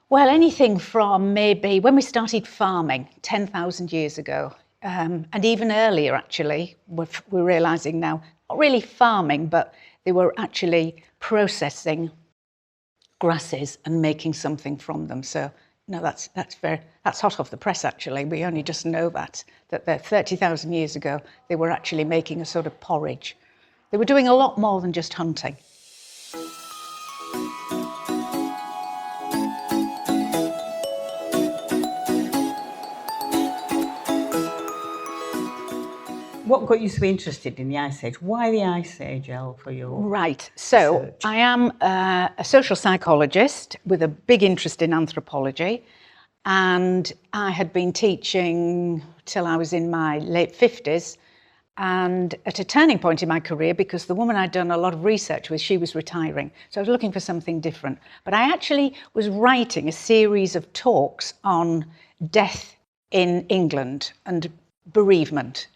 Well, anything from maybe when we started farming 10,000 years ago, and even earlier actually, we're realising now, not really farming, but they were actually processing grasses and making something from them. So no, that's hot off the press actually. We only just know that 30,000 years ago, they were actually making a sort of porridge. They were doing a lot more than just hunting. What got you so interested in the Ice Age? Why the Ice Age, Elle, for your Right, so research? I am a social psychologist with a big interest in anthropology, and I had been teaching till I was in my late 50s, and at a turning point in my career, because the woman I'd done a lot of research with, she was retiring, so I was looking for something different. But I actually was writing a series of talks on death in England and bereavement.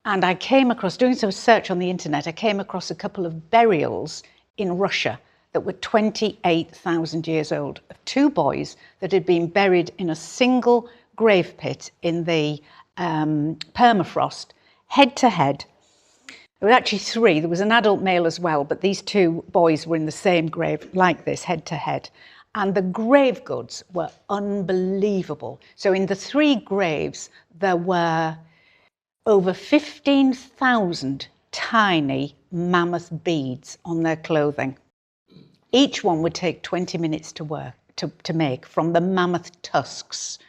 And I came across, doing some search on the internet, I came across a couple of burials in Russia that were 28,000 years old, of two boys that had been buried in a single grave pit in the permafrost, head to head. There were actually three, there was an adult male as well, but these two boys were in the same grave like this, head to head. And the grave goods were unbelievable. So in the three graves, there were over 15,000 tiny mammoth beads on their clothing. Each one would take 20 minutes to make from the mammoth tusks.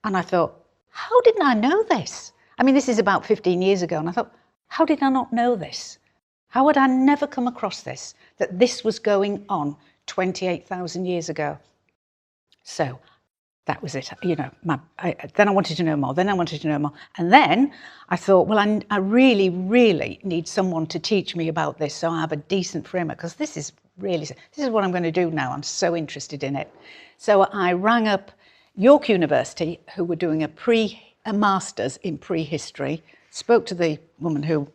And I thought, how didn't I know this? I mean, this is about 15 years ago. And I thought, how did I not know this? How had I never come across this, that this was going on 28,000 years ago? So that was it, you know. Then I wanted to know more. And then I thought, well, I really, really need someone to teach me about this so I have a decent framework, because this is what I'm going to do now. I'm so interested in it. So I rang up York University, who were doing a master's in prehistory, spoke to the woman who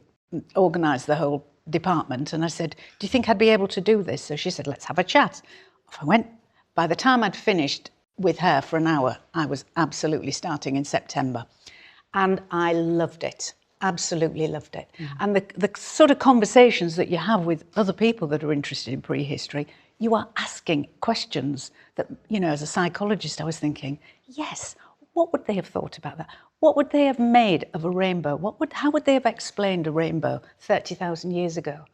organised the whole department, and I said, do you think I'd be able to do this? So she said, let's have a chat. Off I went. By the time I'd finished with her for an hour, I was absolutely starting in September. And I loved it, absolutely loved it. And the sort of conversations that you have with other people that are interested in prehistory, you are asking questions that, you know, as a psychologist, I was thinking, yes, what would they have thought about that? What would they have made of a rainbow? How would they have explained a rainbow 30,000 years ago?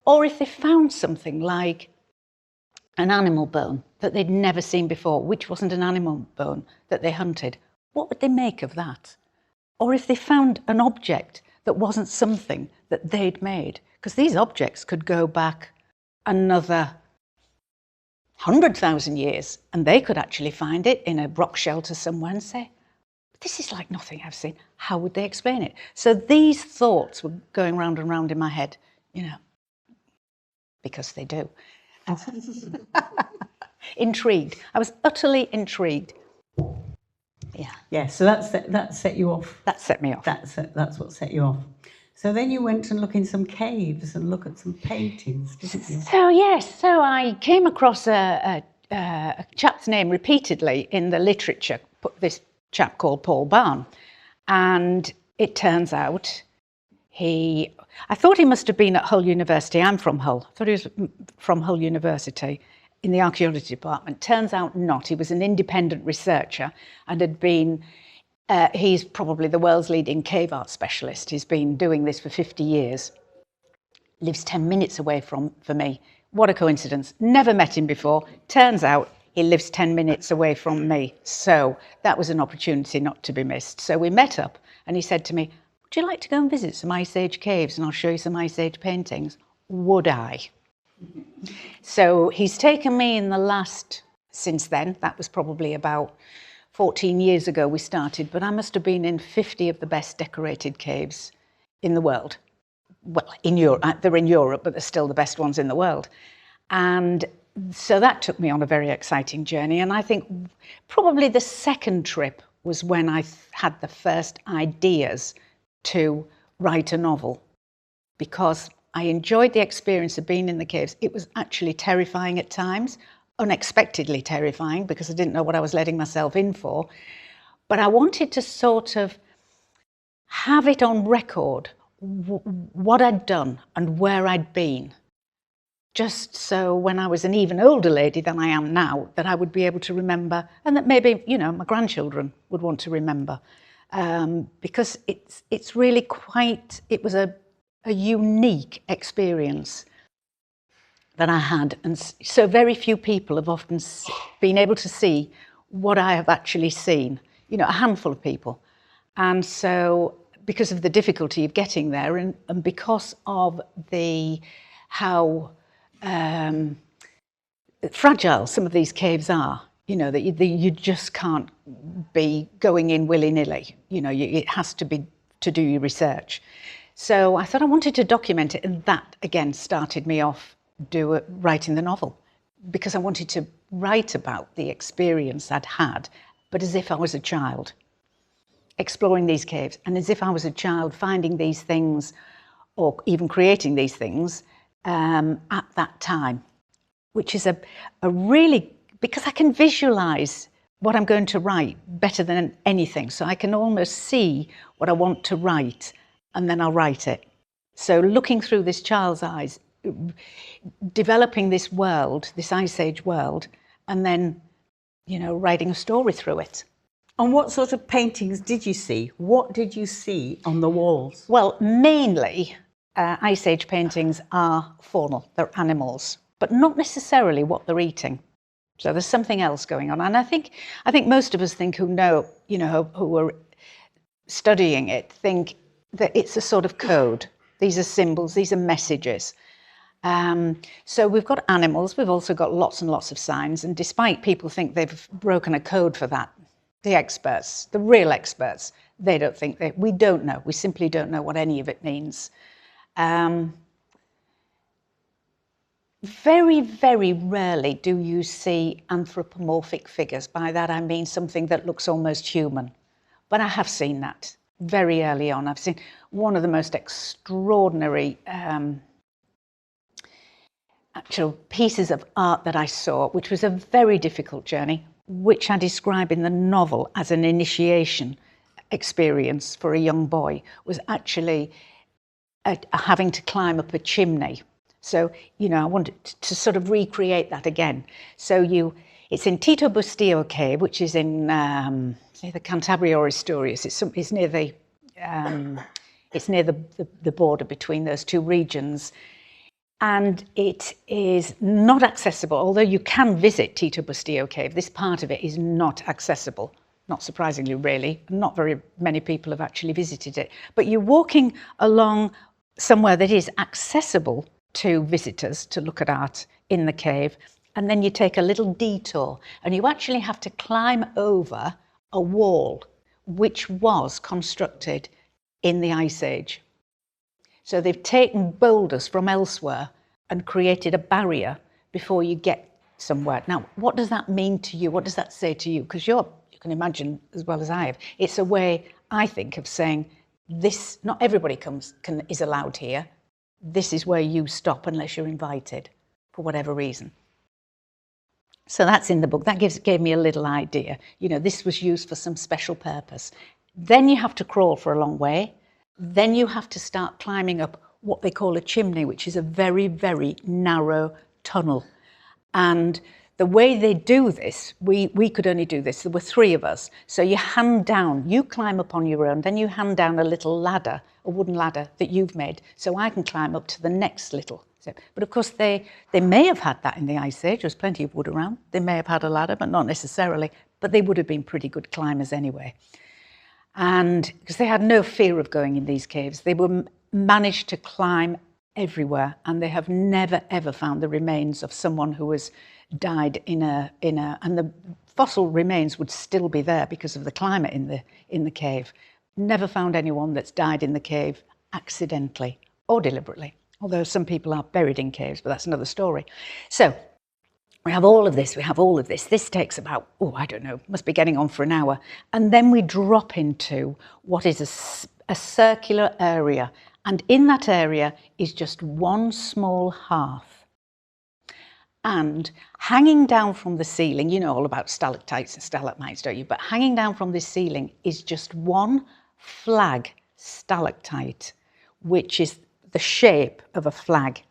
Or if they found something like an animal bone that they'd never seen before, which wasn't an animal bone that they hunted, what would they make of that? Or if they found an object that wasn't something that they'd made, because these objects could go back another 100,000 years, and they could actually find it in a rock shelter somewhere and say, this is like nothing I've seen. How would they explain it? So these thoughts were going round and round in my head, you know, because they do. Intrigued. I was utterly intrigued. Yeah. Yeah, so that set you off. That set me off. That's what set you off. So then you went and looked in some caves and look at some paintings, didn't you? So yes, so I came across a chap's name repeatedly in the literature, this chap called Paul Barn, and it turns out I thought he must have been at Hull University. I'm from Hull. I thought he was from Hull University in the archaeology department. Turns out not. He was an independent researcher and had been, he's probably the world's leading cave art specialist. He's been doing this for 50 years. Lives 10 minutes away from me. What a coincidence. Never met him before. Turns out he lives 10 minutes away from me. So that was an opportunity not to be missed. So we met up and he said to me, would you like to go and visit some Ice Age caves and I'll show you some Ice Age paintings? Would I? So he's taken me since then, that was probably about 14 years ago we started, but I must have been in 50 of the best decorated caves in the world. Well, in Europe, they're in Europe, but they're still the best ones in the world. And so that took me on a very exciting journey. And I think probably the second trip was when I had the first ideas to write a novel, because I enjoyed the experience of being in the caves. It was actually terrifying at times, unexpectedly terrifying because I didn't know what I was letting myself in for. But I wanted to sort of have it on record, what I'd done and where I'd been. Just so when I was an even older lady than I am now, that I would be able to remember, and that maybe, you know, my grandchildren would want to remember. Because it's really quite, it was a unique experience that I had. And so very few people have often been able to see what I have actually seen, you know, a handful of people. And so because of the difficulty of getting there and because of how fragile some of these caves are, you know, that you just can't be going in willy-nilly, you know, it has to be to do your research. So I thought I wanted to document it, and that again started me off writing the novel, because I wanted to write about the experience I'd had, but as if I was a child exploring these caves, and as if I was a child finding these things or even creating these things at that time, which is a really, because I can visualize what I'm going to write better than anything. So I can almost see what I want to write, and then I'll write it. So looking through this child's eyes, developing this world, this Ice Age world, and then, you know, writing a story through it. And what sort of paintings did you see? What did you see on the walls? Well, mainly Ice Age paintings are faunal, they're animals, but not necessarily what they're eating. So there's something else going on. And I think most of us think who know, you know, who are studying it, think that it's a sort of code. These are symbols, these are messages. So we've got animals, we've also got lots and lots of signs, and despite people think they've broken a code for that, the experts, the real experts, they don't think that. We don't know. We simply don't know what any of it means. Very, very rarely do you see anthropomorphic figures. By that I mean something that looks almost human. But I have seen that very early on. I've seen one of the most extraordinary actual pieces of art that I saw, which was a very difficult journey, which I describe in the novel as an initiation experience for a young boy, was actually having to climb up a chimney. So, you know, I wanted to sort of recreate that again. So it's in Tito Bustillo Cave, which is in the Cantabria or Asturias. It's near the border between those two regions. And it is not accessible, although you can visit Tito Bustillo Cave. This part of it is not accessible, not surprisingly, really. Not very many people have actually visited it. But you're walking along somewhere that is accessible to visitors to look at art in the cave, and then you take a little detour, and you actually have to climb over a wall which was constructed in the Ice Age. So they've taken boulders from elsewhere and created a barrier before you get somewhere. Now, what does that mean to you? What does that say to you? Because you can imagine as well as I have, it's a way, I think, of saying this, not everybody is allowed here. This is where you stop unless you're invited for whatever reason. So that's in the book. That gave me a little idea. You know, this was used for some special purpose. Then you have to crawl for a long way. Then you have to start climbing up what they call a chimney, which is a very, very narrow tunnel. And the way they do this, we could only do this. There were 3 of us. So you hand down, you climb up on your own, then you hand down a little ladder, a wooden ladder that you've made, so I can climb up to the next little step. But of course, they may have had that in the Ice Age. There's plenty of wood around. They may have had a ladder, but not necessarily. But they would have been pretty good climbers anyway. And because they had no fear of going in these caves, they were managed to climb everywhere, and they have never ever found the remains of someone who has died in a and the fossil remains would still be there because of the climate in the cave. Never found anyone that's died in the cave accidentally or deliberately, although some people are buried in caves, but that's another story. So we have all of this, This takes about, I don't know, must be getting on for an hour. And then we drop into what is a circular area. And in that area is just one small hearth. And hanging down from the ceiling, you know all about stalactites and stalagmites, don't you? But hanging down from this ceiling is just one flag stalactite, which is the shape of a flag.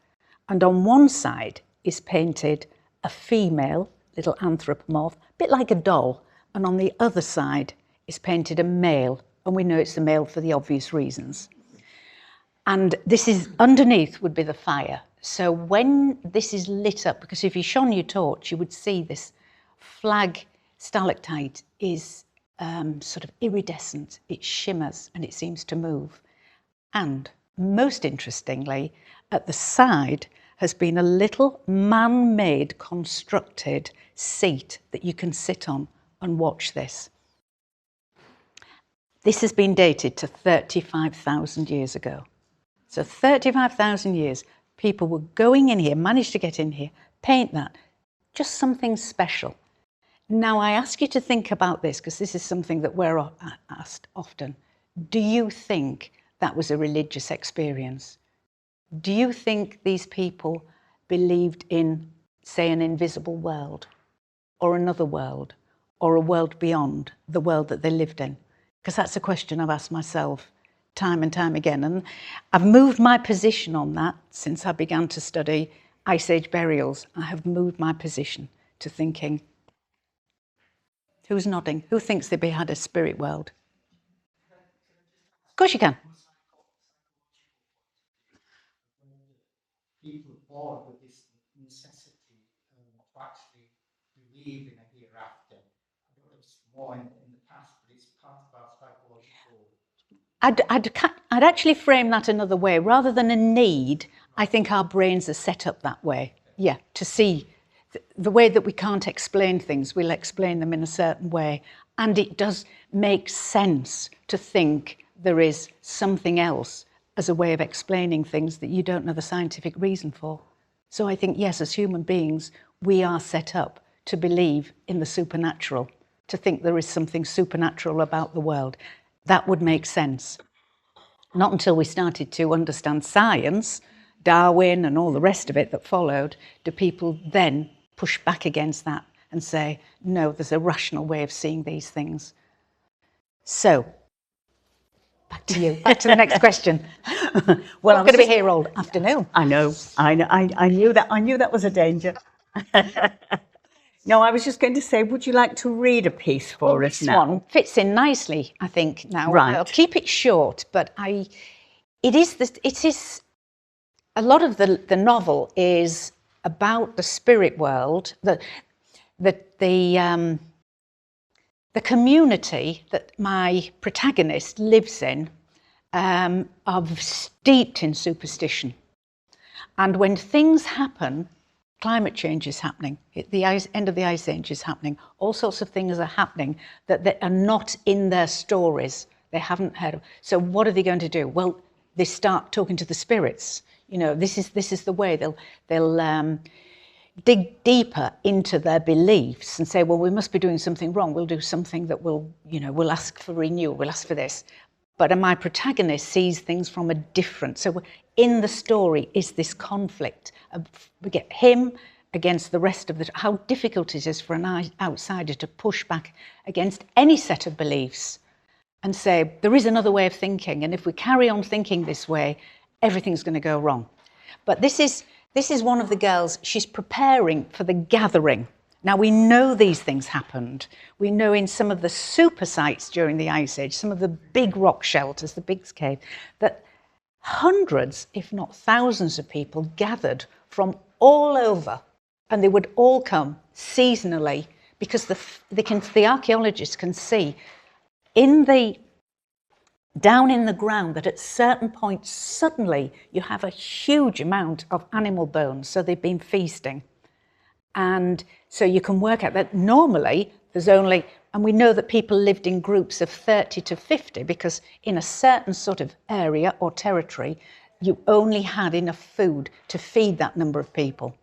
And on one side is painted a female, little anthropomorph, a bit like a doll. And on the other side is painted a male. And we know it's a male for the obvious reasons. And this is, underneath would be the fire. So when this is lit up, because if you shone your torch, you would see this flag stalactite is sort of iridescent. It shimmers and it seems to move. And most interestingly, at the side has been a little man-made constructed seat that you can sit on and watch this. This has been dated to 35,000 years ago. So 35,000 years, people were going in here, managed to get in here, paint that, just something special. Now I ask you to think about this, because this is something that we're asked often. Do you think that was a religious experience? Do you think these people believed in, say, an invisible world, or another world, or a world beyond the world that they lived in? Because that's a question I've asked myself time and time again. And I've moved my position on that since I began to study Ice Age burials. I have moved my position to thinking, who's nodding? Who thinks they had a spirit world? Of course you can. People born with this necessity to actually believe in a hereafter. I don't know if it's more in the past, but it's part of our psychological. I'd actually frame that another way. Rather than a need, I think our brains are set up that way. Yeah, to see the way that we can't explain things, we'll explain them in a certain way. And it does make sense to think there is something else as a way of explaining things that you don't know the scientific reason for. So I think, yes, as human beings, we are set up to believe in the supernatural, to think there is something supernatural about the world. That would make sense. Not until we started to understand science, Darwin and all the rest of it that followed, do people then push back against that and say, no, there's a rational way of seeing these things. So, back to you, back to the next question. Well, I'm going to be here all afternoon. I know. I knew that was a danger. No, I was just going to say, would you like to read a piece for us now? This one fits in nicely, I think, now. Right. I'll keep it short, but it is a lot of the novel is about the spirit world, the community that my protagonist lives in are steeped in superstition. And when things happen, climate change is happening, the end of the Ice Age is happening, all sorts of things are happening that are not in their stories, they haven't heard of. So what are they going to do? Well, they start talking to the spirits. You know, this is the way they'll dig deeper into their beliefs and say, well, we must be doing something wrong. We'll do something that we'll ask for renewal, we'll ask for this. But my protagonist sees things from a different. So in the story is this conflict. We get him against the rest of how difficult it is for an outsider to push back against any set of beliefs and say, there is another way of thinking. And if we carry on thinking this way, everything's going to go wrong. But this is one of the girls, she's preparing for the gathering. Now, we know these things happened. We know in some of the super sites during the Ice Age, some of the big rock shelters, the Biggs Cave, that hundreds, if not thousands of people gathered from all over, and they would all come seasonally because the archaeologists can see down in the ground that at certain points, suddenly you have a huge amount of animal bones. So they've been feasting. And so you can work out that normally there's only, and we know that people lived in groups of 30 to 50 because in a certain sort of area or territory, you only had enough food to feed that number of people.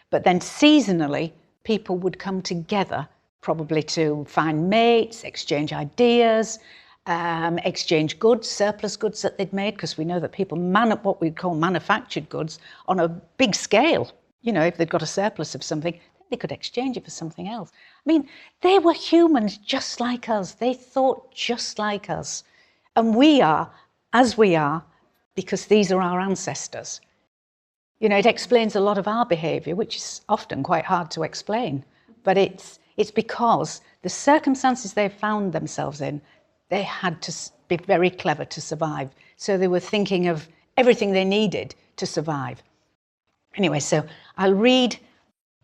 But then seasonally, people would come together probably to find mates, exchange ideas, exchange goods, surplus goods that they'd made, because we know that people what we call manufactured goods on a big scale. you know, if they'd got a surplus of something, they could exchange it for something else. I mean, they were humans just like us. They thought just like us. And we are as we are because these are our ancestors. You know, it explains a lot of our behaviour, which is often quite hard to explain. But it's because the circumstances they found themselves in, they had to be very clever to survive. So they were thinking of everything they needed to survive. Anyway, so I'll read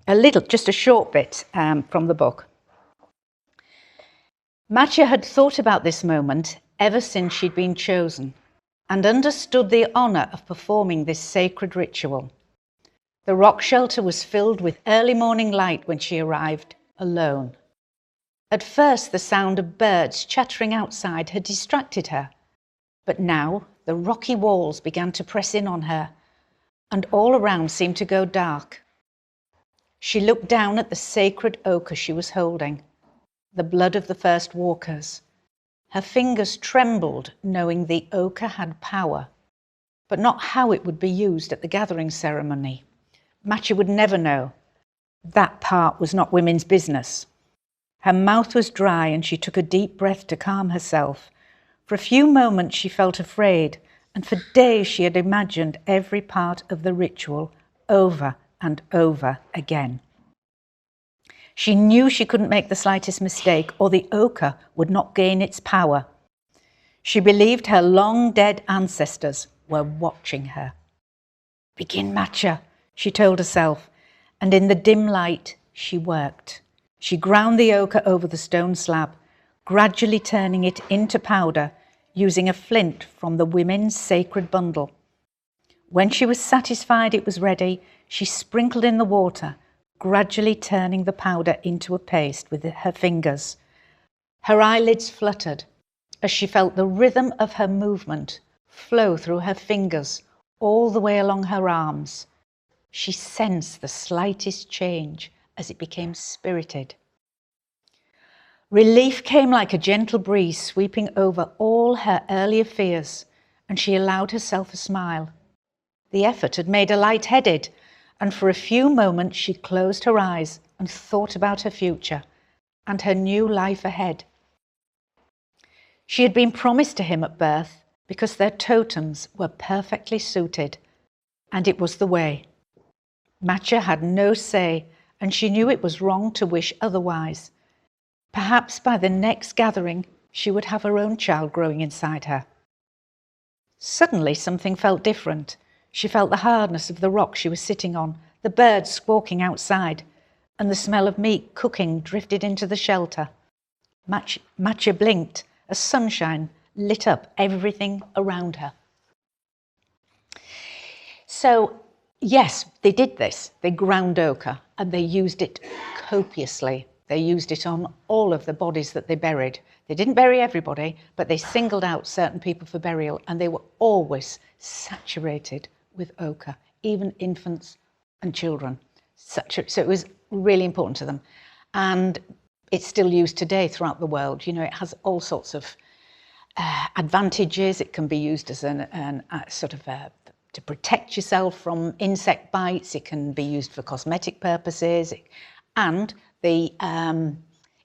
a little, just a short bit from the book. Matcha had thought about this moment ever since she'd been chosen and understood the honour of performing this sacred ritual. The rock shelter was filled with early morning light when she arrived, alone. At first, the sound of birds chattering outside had distracted her, but now the rocky walls began to press in on her, and all around seemed to go dark. She looked down at the sacred ochre she was holding, the blood of the first walkers. Her fingers trembled, knowing the ochre had power, but not how it would be used at the gathering ceremony. Matcha would never know. That part was not women's business. Her mouth was dry and she took a deep breath to calm herself. For a few moments she felt afraid, and for days she had imagined every part of the ritual over and over again. She knew she couldn't make the slightest mistake or the ochre would not gain its power. She believed her long-dead ancestors were watching her. Begin, Matcha, she told herself, and in the dim light she worked. She ground the ochre over the stone slab, gradually turning it into powder using a flint from the women's sacred bundle. When she was satisfied it was ready, she sprinkled in the water, gradually turning the powder into a paste with her fingers. Her eyelids fluttered as she felt the rhythm of her movement flow through her fingers all the way along her arms. She sensed the slightest change as it became spirited. Relief came like a gentle breeze sweeping over all her earlier fears, and she allowed herself a smile. The effort had made her light-headed, and for a few moments she closed her eyes and thought about her future and her new life ahead. She had been promised to him at birth because their totems were perfectly suited, and it was the way. Matcha had no say, and she knew it was wrong to wish otherwise. Perhaps by the next gathering she would have her own child growing inside her. Suddenly something felt different. She felt the hardness of the rock she was sitting on, the birds squawking outside, and the smell of meat cooking drifted into the shelter. Matcha blinked as sunshine lit up everything around her. So, yes, they did this. They ground ochre and they used it copiously. They used it on all of the bodies that they buried. They didn't bury everybody, but they singled out certain people for burial, and they were always saturated with ochre, even infants and children. So it was really important to them. And it's still used today throughout the world. You know, it has all sorts of advantages. It can be used as to protect yourself from insect bites. It can be used for cosmetic purposes. And the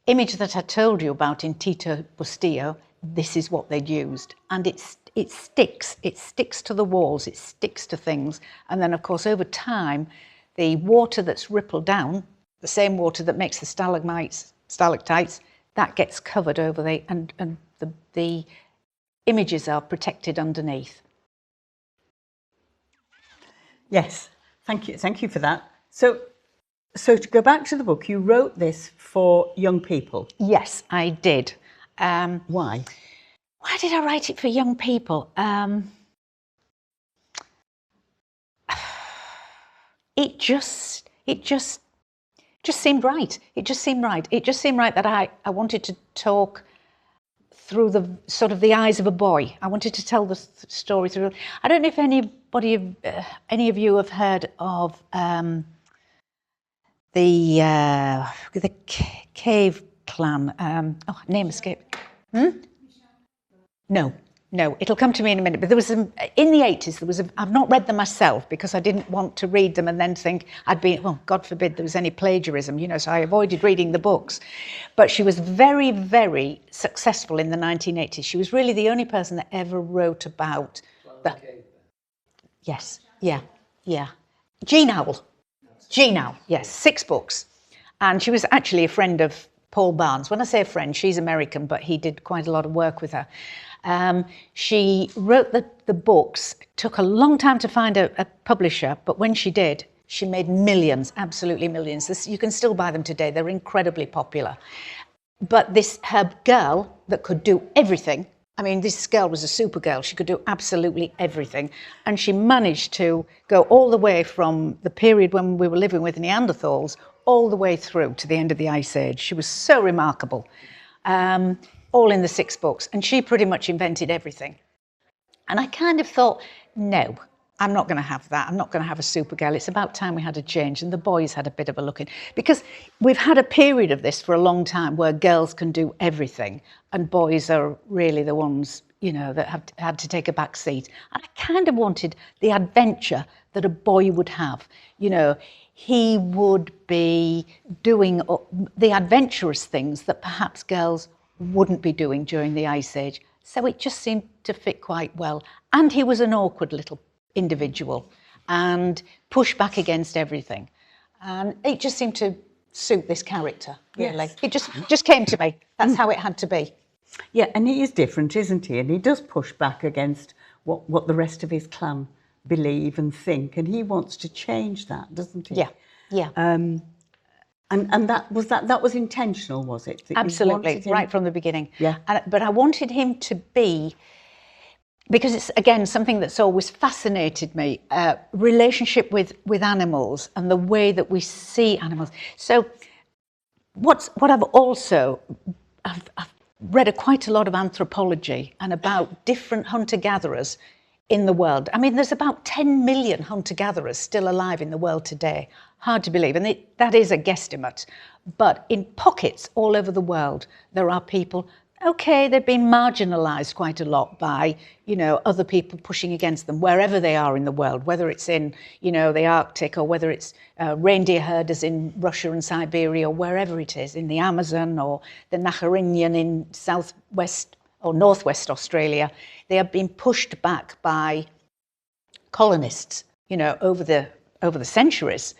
image that I told you about in Tito Bustillo, this is what they'd used. And it sticks to the walls, it sticks to things. And then, of course, over time, the water that's rippled down, the same water that makes the stalactites, that gets covered over and the images are protected underneath. Yes, thank you for that. So to go back to the book, you wrote this for young people. Yes, I did. Why? Why did I write it for young people? It just seemed right. It just seemed right. It just seemed right that I wanted to talk through the sort of the eyes of a boy. I wanted to tell the story through. I don't know if any of you have heard of the cave clan. Name escape. No. No, it'll come to me in a minute. But there was in the 80s, I've not read them myself because I didn't want to read them and then think well, God forbid there was any plagiarism, so I avoided reading the books. But she was very, very successful in the 1980s. She was really the only person that ever wrote about Yes, yeah. Jean Owl, yes, 6 books. And she was actually a friend of Paul Barnes. When I say a friend, she's American, but he did quite a lot of work with her. She wrote the books, took a long time to find a publisher, but when she did, she made millions, absolutely millions. You can still buy them today. They're incredibly popular. But her girl that could do everything, I mean, this girl was a super girl. She could do absolutely everything. And she managed to go all the way from the period when we were living with Neanderthals all the way through to the end of the Ice Age. She was so remarkable. All in the 6 books. And she pretty much invented everything. And I kind of thought, no, I'm not going to have that. I'm not going to have a super girl. It's about time we had a change. And the boys had a bit of a look in. Because we've had a period of this for a long time where girls can do everything and boys are really the ones, that have had to take a back seat. And I kind of wanted the adventure that a boy would have. He would be doing the adventurous things that perhaps girls wouldn't be doing during the Ice Age. So it just seemed to fit quite well. And he was an awkward little individual and pushed back against everything. And it just seemed to suit this character, really. Yes. It just came to me. That's how it had to be. Yeah, and he is different, isn't he? And he does push back against what the rest of his clan believe and think. And he wants to change that, doesn't he? Yeah. And that was intentional, was it? Absolutely, right from the beginning. Yeah. But I wanted him to be, because it's, again, something that's always fascinated me, relationship with animals and the way that we see animals. So what I've also, I've read quite a lot of anthropology and about different hunter-gatherers in the world. I mean, there's about 10 million hunter-gatherers still alive in the world today. Hard to believe, and that is a guesstimate. But in pockets all over the world, there are people, okay, they've been marginalised quite a lot by, other people pushing against them, wherever they are in the world, whether it's in, the Arctic or whether it's reindeer herders in Russia and Siberia or wherever it is, in the Amazon or the Naharinyan in southwest or northwest Australia. They have been pushed back by colonists, over the centuries.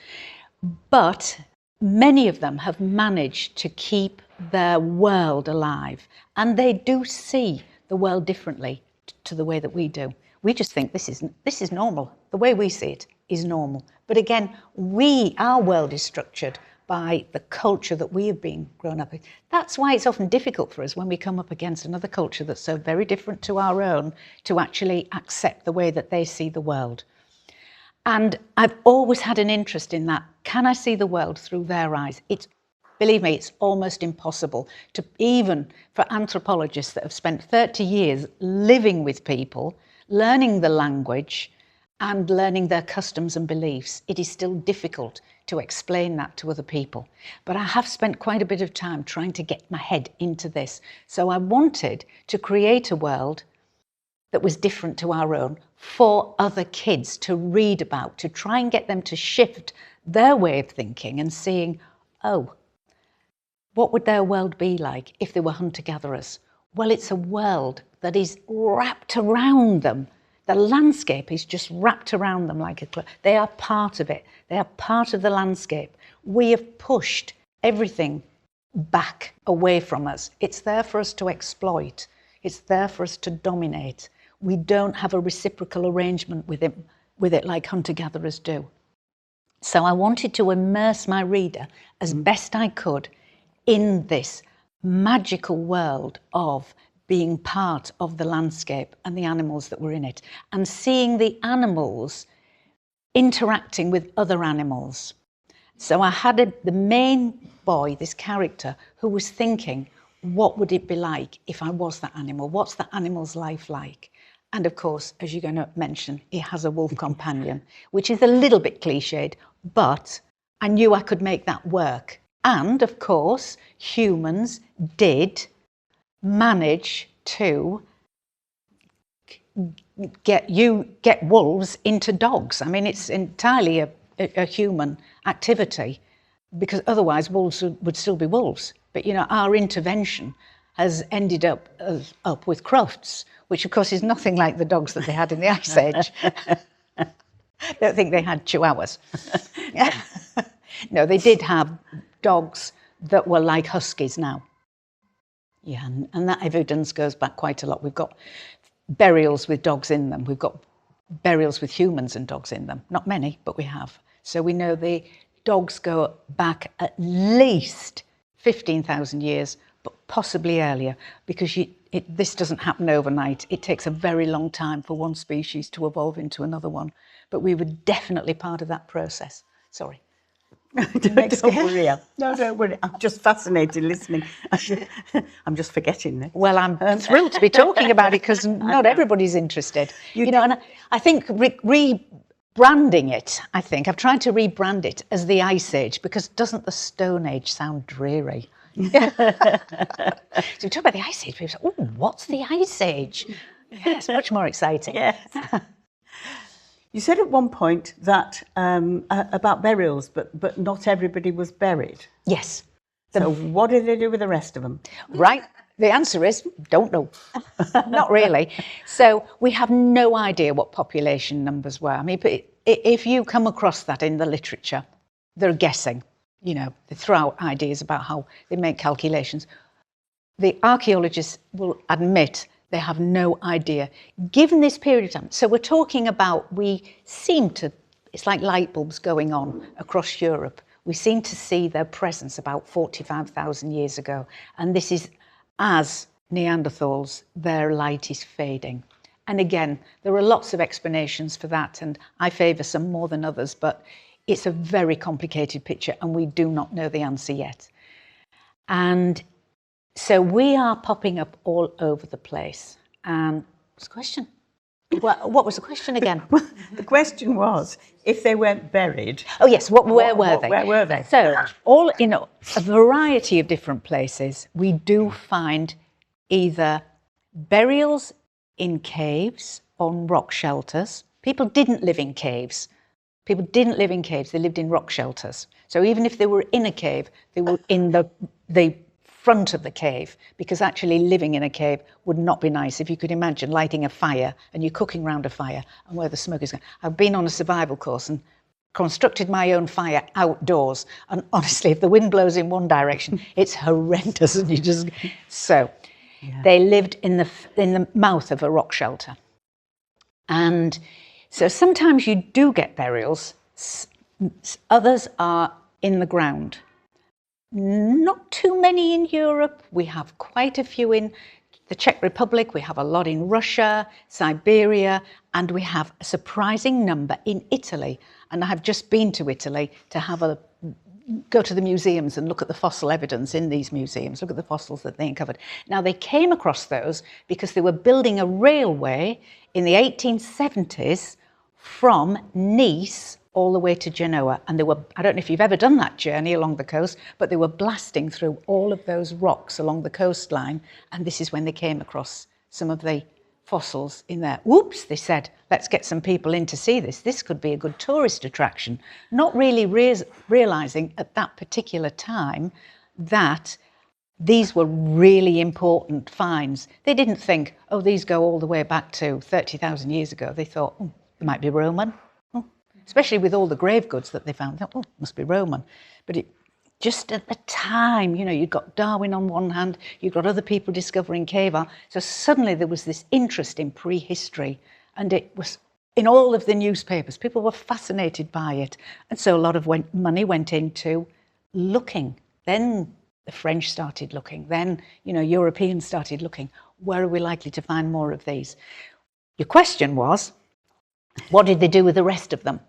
But many of them have managed to keep their world alive. And they do see the world differently to the way that we do. We just think this is normal. The way we see it is normal. But again, our world is structured by the culture that we have been grown up with. That's why it's often difficult for us when we come up against another culture that's so very different to our own to actually accept the way that they see the world. And I've always had an interest in that. Can I see the world through their eyes? Believe me, it's almost impossible to, even for anthropologists that have spent 30 years living with people, learning the language and learning their customs and beliefs. It is still difficult to explain that to other people. But I have spent quite a bit of time trying to get my head into this. So I wanted to create a world that was different to our own for other kids to read about, to try and get them to shift their way of thinking and seeing, oh, what would their world be like if they were hunter-gatherers? Well, it's a world that is wrapped around them. The landscape is just wrapped around them like a cloak. They are part of it. They are part of the landscape. We have pushed everything back away from us. It's there for us to exploit. It's there for us to dominate. We don't have a reciprocal arrangement with it like hunter-gatherers do. So I wanted to immerse my reader as best I could in this magical world of being part of the landscape and the animals that were in it, and seeing the animals interacting with other animals. So I had the main boy, this character, who was thinking, what would it be like if I was that animal? What's that animal's life like? And of course, as you're going to mention, he has a wolf companion, which is a little bit cliched, but I knew I could make that work. And of course, humans did manage to get wolves into dogs. I mean, it's entirely a human activity, because otherwise wolves would still be wolves. But our intervention has ended up with crofts, which of course is nothing like the dogs that they had in the Ice Age. I don't think they had chihuahuas. No, they did have dogs that were like huskies now. Yeah, and that evidence goes back quite a lot. We've got burials with dogs in them. We've got burials with humans and dogs in them. Not many, but we have. So we know the dogs go back at least 15,000 years, but possibly earlier, because this doesn't happen overnight. It takes a very long time for one species to evolve into another one. But we were definitely part of that process. Sorry. Don't worry. No, don't worry. I'm just fascinated listening. I'm just forgetting this. Well, I'm thrilled to be talking about it, because not everybody's interested. And I think rebranding it, I've tried to rebrand it as the Ice Age, because doesn't the Stone Age sound dreary? So we talk about the Ice Age, people say, oh, what's the Ice Age? Yeah, it's much more exciting. Yes. You said at one point that about burials, but not everybody was buried. Yes. So what did they do with the rest of them? Right. The answer is, don't know. Not really. So we have no idea what population numbers were. I mean, if you come across that in the literature, they're guessing. They throw out ideas about how they make calculations. The archaeologists will admit they have no idea, given this period of time. So we're talking about, it's like light bulbs going on across Europe. We seem to see their presence about 45,000 years ago. And this is as Neanderthals, their light is fading. And again, there are lots of explanations for that, and I favour some more than others, but it's a very complicated picture, and we do not know the answer yet. And so we are popping up all over the place. And what's the question? What was the question again? The question was, if they weren't buried. Oh yes, where were they? Where were they? So all in a variety of different places, we do find either burials in caves, on rock shelters. People didn't live in caves. They lived in rock shelters. So even if they were in a cave, they were in the front of the cave, because actually living in a cave would not be nice. If you could imagine lighting a fire and you're cooking around a fire and where the smoke is going. I've been on a survival course and constructed my own fire outdoors, and honestly, if the wind blows in one direction, it's horrendous. And they lived in the mouth of a rock shelter. And so sometimes you do get burials, others are in the ground. Not too many in Europe. We have quite a few in the Czech Republic, we have a lot in Russia, Siberia, and we have a surprising number in Italy. And I have just been to Italy to go to the museums and look at the fossil evidence in these museums, look at the fossils that they uncovered. Now, they came across those because they were building a railway in the 1870s from Nice all the way to Genoa. And I don't know if you've ever done that journey along the coast, but they were blasting through all of those rocks along the coastline. And this is when they came across some of the fossils in there. Whoops, they said, let's get some people in to see this. This could be a good tourist attraction. Not really realising at that particular time that these were really important finds. They didn't think, oh, these go all the way back to 30,000 years ago. They thought, oh, they might be Roman. Oh. Especially with all the grave goods that they found. They thought, oh, must be Roman. But just at the time, you've got Darwin on one hand, you've got other people discovering cave art. So suddenly there was this interest in prehistory, and it was in all of the newspapers. People were fascinated by it. And so a lot of money went into looking. Then the French started looking. Then, Europeans started looking. Where are we likely to find more of these? Your question was, what did they do with the rest of them?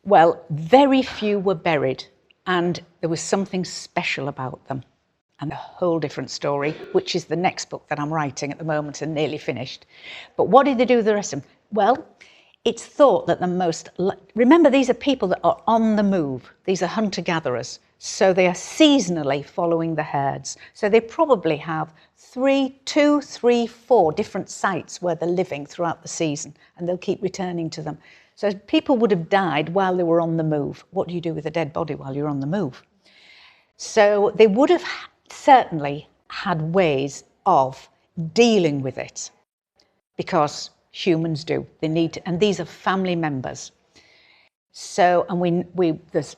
Well, very few were buried. And there was something special about them, and a whole different story, which is the next book that I'm writing at the moment and nearly finished. But what did they do with the rest of them? Well, it's thought that remember, these are people that are on the move. These are hunter-gatherers. So they are seasonally following the herds. So they probably have 2, 3, 4 different sites where they're living throughout the season, and they'll keep returning to them. So people would have died while they were on the move. What do you do with a dead body while you're on the move? So they would have certainly had ways of dealing with it, because humans do. They need to, and these are family members. So, and there's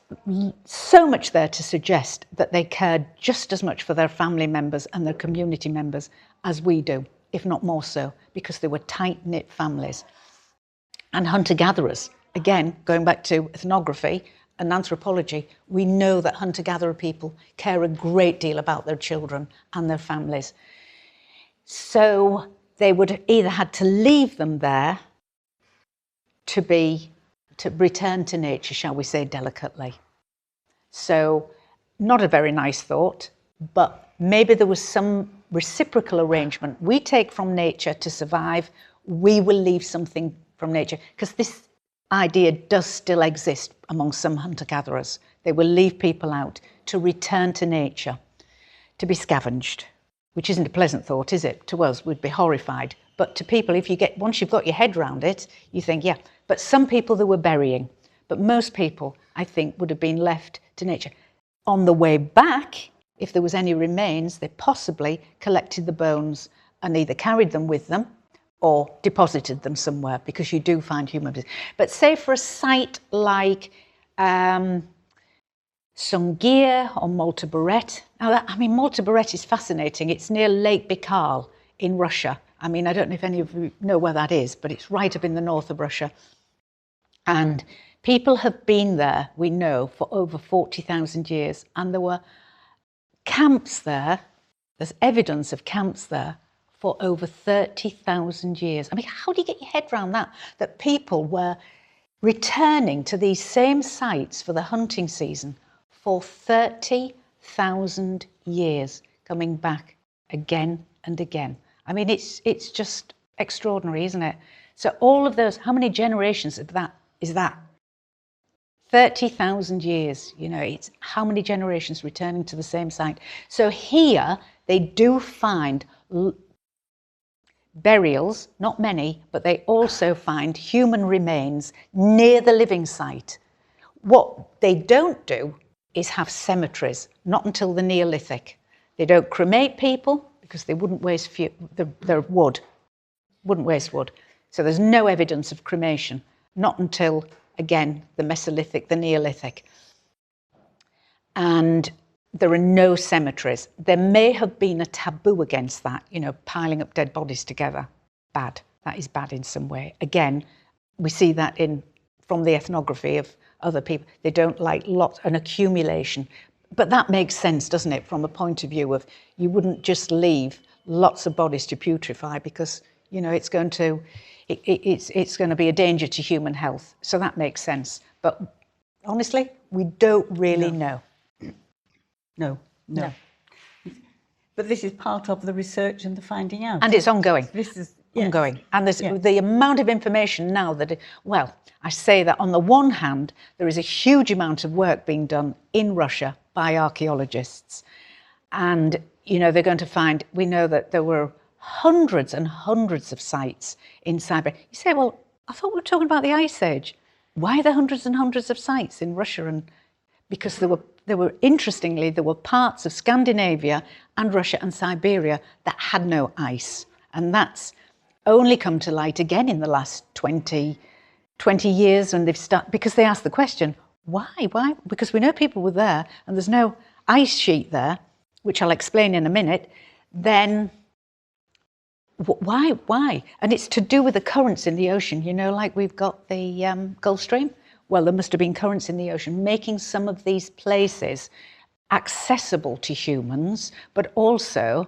so much there to suggest that they cared just as much for their family members and their community members as we do, if not more so, because they were tight-knit families. And hunter-gatherers, again, going back to ethnography and anthropology, we know that hunter-gatherer people care a great deal about their children and their families. So they would either had to leave them there to return to nature, shall we say delicately. So not a very nice thought, but maybe there was some reciprocal arrangement. We take from nature to survive, we will leave something from nature, because this idea does still exist among some hunter-gatherers. They will leave people out to return to nature, to be scavenged, which isn't a pleasant thought, is it? To us, we'd be horrified. But to people, once you've got your head around it, you think, yeah. But some people they were burying. But most people, I think, would have been left to nature. On the way back, if there was any remains, they possibly collected the bones and either carried them with them or deposited them somewhere, because you do find human bodies. But say for a site like Sungir or Malta Beret. Now, Malta Beret is fascinating. It's near Lake Baikal in Russia. I don't know if any of you know where that is, but it's right up in the north of Russia. And people have been there, we know, for over 40,000 years. And there were camps there. There's evidence of camps there for over 30,000 years. How do you get your head around that? That people were returning to these same sites for the hunting season for 30,000 years, coming back again and again. It's just extraordinary, isn't it? So all of those, how many generations of that is that? 30,000 years, it's how many generations returning to the same site. So here they do find burials, not many, but they also find human remains near the living site. What they don't do is have cemeteries, not until the Neolithic. They don't cremate people because they wouldn't waste their wood, wouldn't waste wood. So there's no evidence of cremation, not until, again, the Mesolithic, the Neolithic. And there are no cemeteries. There may have been a taboo against that, piling up dead bodies together. Bad. That is bad in some way. Again, we see that from the ethnography of other people. They don't like an accumulation. But that makes sense, doesn't it, from a point of view of you wouldn't just leave lots of bodies to putrefy, because, it's going to be a danger to human health. So that makes sense. But honestly, we don't really know. No. But this is part of the research and the finding out. And it's ongoing. This is ongoing. And there's the amount of information now I say that on the one hand, there is a huge amount of work being done in Russia by archaeologists. And, they're going to find, we know that there were hundreds and hundreds of sites in Siberia. You say, well, I thought we were talking about the Ice Age. Why are there hundreds and hundreds of sites in Russia? And because there were parts of Scandinavia and Russia and Siberia that had no ice. And that's only come to light again in the last 20 years, and because they asked the question, why? Because we know people were there and there's no ice sheet there, which I'll explain in a minute, then why? And it's to do with the currents in the ocean, like we've got the Gulf Stream. Well, there must have been currents in the ocean making some of these places accessible to humans, but also,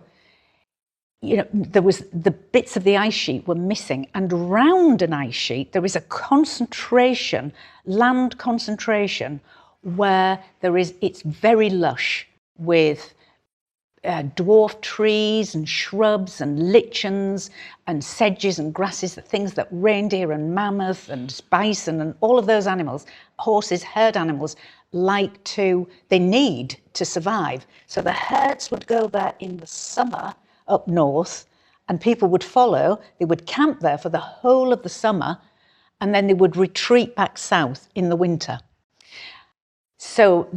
there was the bits of the ice sheet were missing, and around an ice sheet there is a concentration, land concentration, where it's very lush with dwarf trees and shrubs and lichens and sedges and grasses, things that reindeer and mammoth and bison and all of those animals, horses, herd animals, they need to survive. So the herds would go there in the summer up north, and people would follow. They would camp there for the whole of the summer, and then they would retreat back south in the winter. So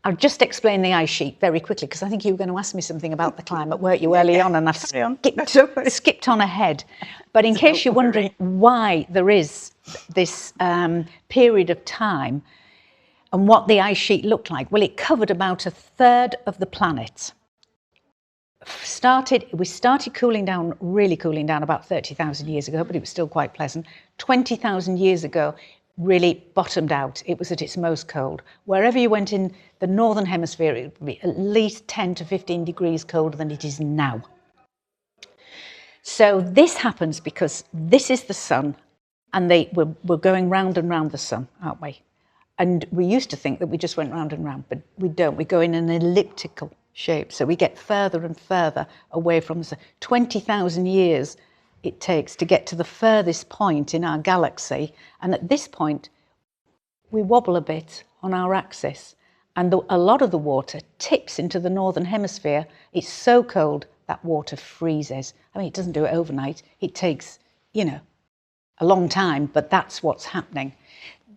I'll just explain the ice sheet very quickly, because I think you were going to ask me something about the climate, weren't you, early on, and I've skipped on ahead. But in case you're wondering why there is this period of time and what the ice sheet looked like, well, it covered about a third of the planet. We started cooling down, really cooling down, about 30,000 years ago, but it was still quite pleasant. 20,000 years ago, really bottomed out. It was at its most cold. Wherever you went in the northern hemisphere, it would be at least 10 to 15 degrees colder than it is now. So this happens because this is the sun, and we're going round and round the sun, aren't we? And we used to think that we just went round and round, but we don't. We go in an elliptical shape, so we get further and further away from the sun. 20,000 years it takes to get to the furthest point in our galaxy, and at this point we wobble a bit on our axis, and a lot of the water tips into the northern hemisphere. It's so cold that water freezes. I mean, it doesn't do it overnight. It takes, a long time, but that's what's happening.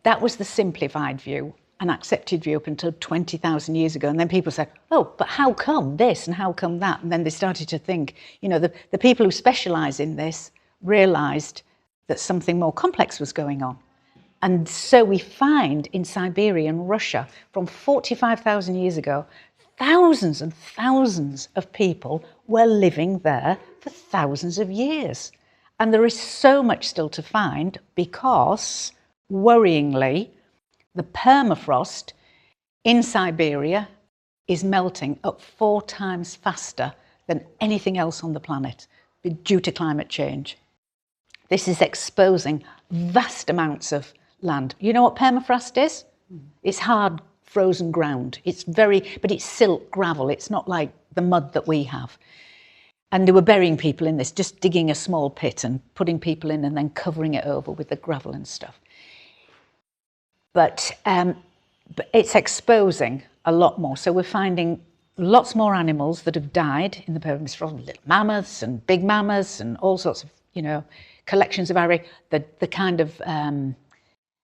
That was the simplified view, an accepted view up until 20,000 years ago. And then people said, oh, but how come this and how come that? And then they started to think, the people who specialise in this realised that something more complex was going on. And so we find in Siberia and Russia, from 45,000 years ago, thousands and thousands of people were living there for thousands of years. And there is so much still to find because, worryingly, the permafrost in Siberia is melting up 4 times faster than anything else on the planet due to climate change. This is exposing vast amounts of land. You know what permafrost is? It's hard frozen ground. But it's silt gravel. It's not like the mud that we have. And they were burying people in this, just digging a small pit and putting people in and then covering it over with the gravel and stuff. But it's exposing a lot more. So we're finding lots more animals that have died in the permafrost, little mammoths and big mammoths and all sorts of, collections of the kind of